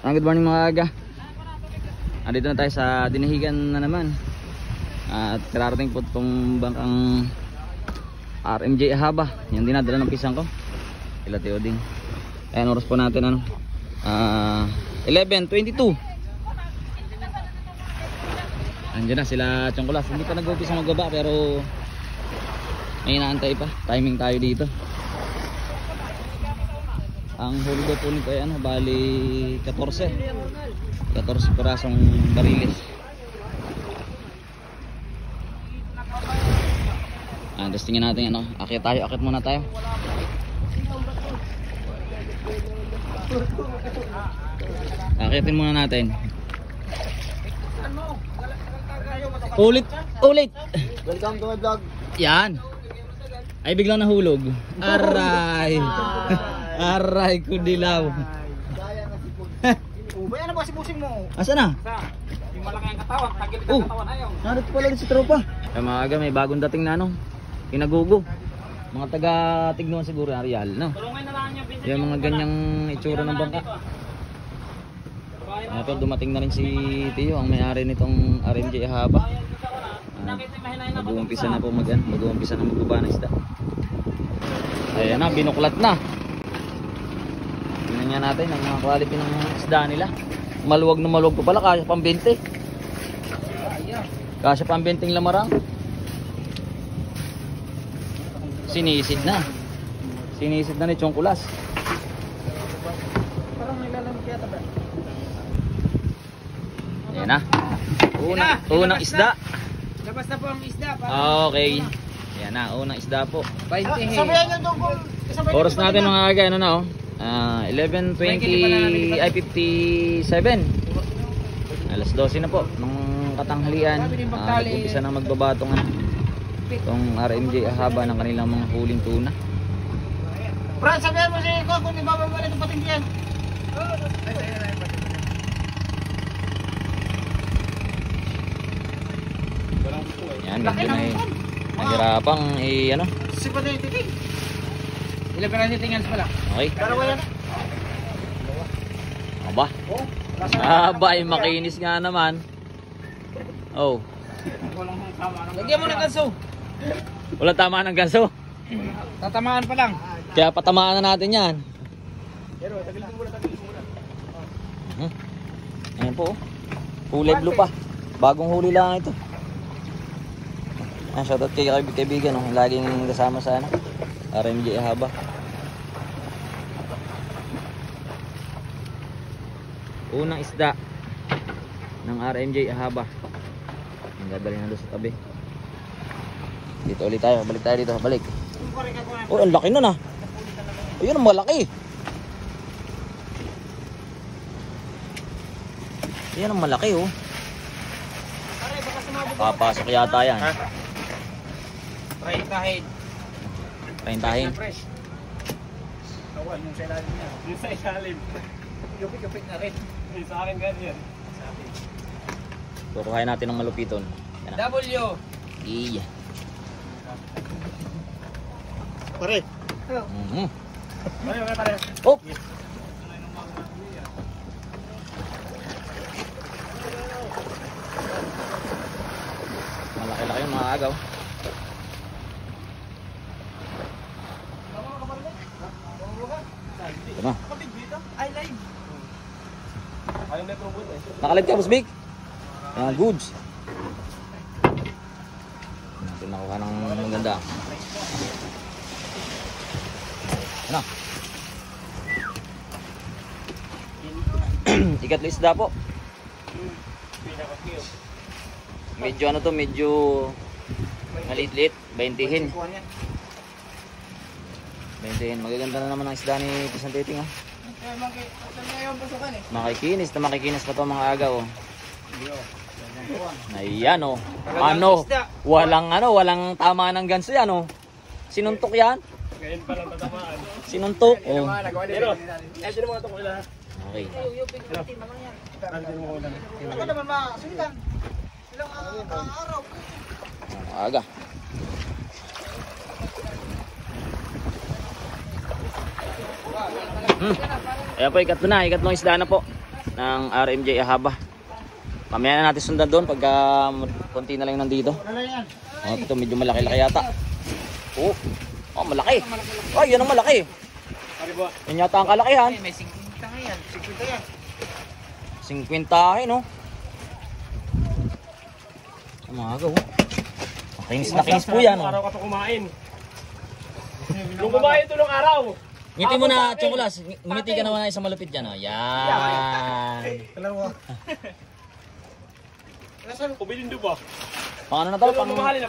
Good morning mga aga. Andito na tayo sa Dinahigan na naman. At kararating po itong bangkang RMJ Ahaba. Yung dinadala ng pisang ko. Kila Teo Ding. Ayan, oras po natin ano. 11:22. Andiyan na sila Chongkulas. Hindi pa nag-umpisa magbaba pero may inaantay pa. Timing tayo dito. Ang huli daw po nito ay ano, bali 14 pirasong bariles. Tapos tingnan natin ano, akit muna tayo. Akitin muna natin. Ulit. Welcome to my vlog. Yan. Ay biglang nahulog. Aray. Aray ko dilaw. Gaya na sipon. Ubay, ano ba sipusing mo? Asa na? Yung malaki ang katawan, tagil ka katawan ayaw. Narito pala rin si tropa. Ay mga aga, may bagong dating na ano, Kinagugo. Mga taga Tignuan siguro, Arial, no? Yung mga ganyang itsura ng bangka. Ito, dumating na rin si Tio, ang may-ari nitong RMJ Ahaba. Mag-uumpisa na po mag-uumpisa na magbaba ng isda. Ayan na, binuklat na. Tingnan nga natin ang mga quality ng isda nila. Maluwag na maluwag po pala, kasya pang 20. Kasya pang 20 lamarang. Sinisid na ni Chongkulas. Parang may lalang kaya ba? Ayan na. Unang isda. Labas na po ang isda. Okay. Ayan na, unang isda po. Sabihan nyo doon kung... Oras natin mga aga, ano na oh. 11:20 ay 57. Alas 12 na po ng katanghalian. Nag-umpisa na magbaba itong RMJ Ahaba ng kanilang mga huling tuna. Brad, sabihan mo si Iko kung di bababa nito patinggihan. Yan, medyo nahirapang ano. Sipa na yung titig. Ilan pa rin tingans pala? Okay. Dalawa yan. Aba. Ay makinis nga naman. Oh. Lagyan mo ng ganso. Wala tamaan ng ganso. Tatamaan pa lang. Kaya patamaan na natin yan. Pero tagilin mo muna. Ayan po. Kulay blue pa. Bagong huli lang ito. Shoutout kay kaibigan, no? Laging kasama sa ano, RMJ Ahaba. Unang isda ng RMJ Ahaba. Ang dadali na doon sa tabi. Dito ulit tayo. Balik tayo dito. Balik. Oh, ang laki nun ah. Ayun ang malaki. Yan ang malaki oh. Papasok yata yan. Tahin. Tahin. Awan yung sa ilalim niya. Yung sa ilalim. Yupik na rin. Yung sa akin ganyan. Kukuhain natin ng malupiton. Yan na. W. Iya. Pare. Pare, pare. Oh. Malaki-laki yung mga agaw. Ito na. I live. Nakalive ka, Boss Big? Yan, goods. Natin nakuha ng maganda. Ano? Ikatlo isda po. Medyo ano to, medyo maliit-liit, 20hin. 20hin. Magaganda na naman ang isda ni Pisang Titing ha. Makikinis pa to mga aga oh. Ayan oh. Ano? Walang tama ng ganso yan oh. Sinuntok yan? Ngayon pa lang tatamaan. Sinuntok oh. Pero, ito naman ito ko ilan. Okay. Ako naman masulitan. Ilang araw. Aga. Ayan po, ikatlong isda na po. ng RMJ Ahaba. Mamaya na natin sundan doon pagka konti na lang yung nandito. Oh, ito medyo malaki-laki yata. Oh, malaki. Oh, yan ang malaki. Yan yata ang kalakihan. May 50 nga yan. 50 yan. 50 no? Umaga oh. Nakinis na kinis po yan oh. Araw ka pa kumain. Nung kumain ito nung araw. Ngiti mo na, Chocolas. Ngiti ka naman sa malupit dyan oh. Yan. Dalawa. Nasaan ko bilin ba? Pang ano na to?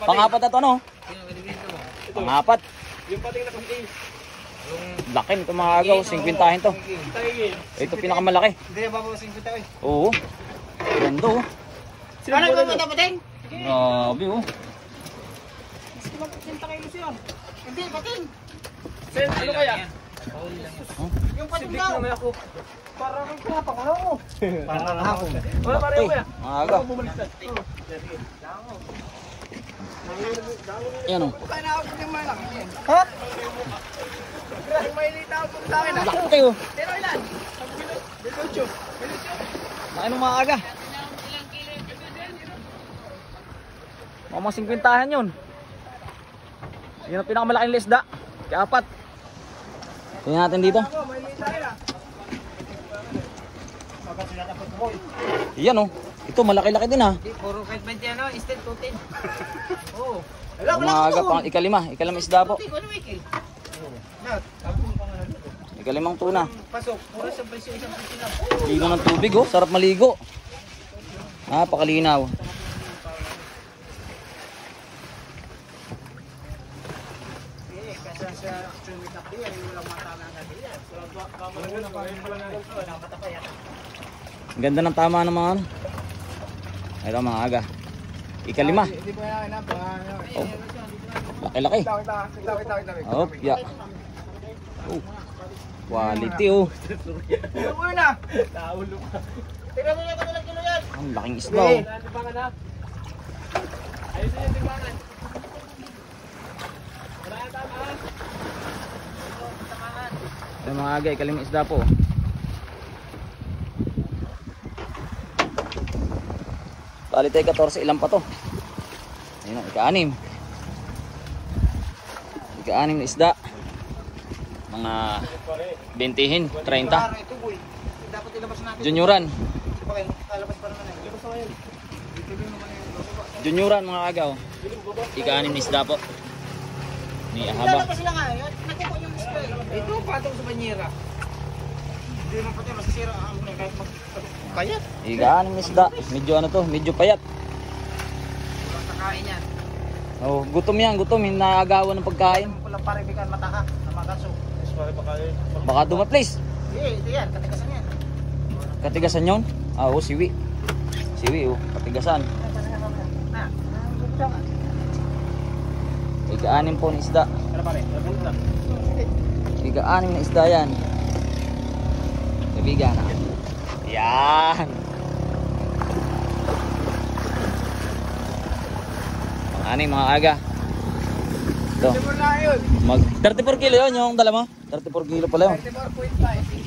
Pang-apat na to no? Pang-apat. Yung pating na kung Laki nito mga agaw. 50 to. Ito pinakamalaki. Hindi na bababa 50 eh. Oo. Ganda oh. Ano ba ba pating? Grabe oh. Sige mag-50 kilos yun. Hindi, pating. Sen, ano kaya? Yung pating daw. Parang may kapang ano mo. Parang hapon. Wala pa rin Laki. kuya. Mga agaw. Yan oh. Kaya na ako yung malaki. Ha? May lita ako sa akin. Laki oh. Pero ilan? 18. Laki nung mga aga. Mga 50 yun. Yun ang pinakamalaking lisda. Kaya apat. Tingnan natin dito. May lita yan. Yan oh. Ito malaki-laki din ha. Puro kahit 20 ano, instead 210. Oo. Mga aga pang ikalima isda po. Ano Michael? Ikalimang tuna. Pasok, puro sa presyo isang presyo na. Ligo ng tubig oh. Sarap maligo. Napakalinaw. Kasi sa actually na kaya, walang matama na kaya. Ang ganda ng tama ng mga ano. Ito mga aga. Ikalima. Hindi mo yan na, Oh. Laki-laki. Kita. Oh, ya. Oh. Quality oh. Ulo na. Naulo pa. Tingnan mo na kung ilang kilo yan. Ang laking isda oh. Ayusin yung timbangan. Wala yung tamaan. Ito mga aga, ikalimang isda po. Bali tayo 14, ilan pa to? Ayun o, ika-6. Ika-6 na isda. Mga 20, 30. Ito boy. Dapat ilabas natin. Junioran. Kalabas pa naman eh. Ilabas pa yan. Junioran mga aga o. Ika-6 na isda po. Ni Ahaba. Lalabas sila nga yun. Nagkukuha yung spray. Ito, patong sa banyera. Hindi naman pati masisira ang kahit magpayat. Ika-6 na isda. Medyo ano to, medyo payat. Kakain yan. Oh, gutom yan, gutom. Inaagawan ng pagkain. Walang paribikan mataka na magaso. Baka dumaplis. Ito yan, katigasan yan. Katigasan yun? Ah, oo, siwi. Siwi, oh, katigasan. Ika-6 po na isda. Ika-6 na isda yan. Kaibigan. Yan. Mga mga aga. Ito. Mag 34 kilo yun yung dala mo? 34 kilo pala yun. 34.5.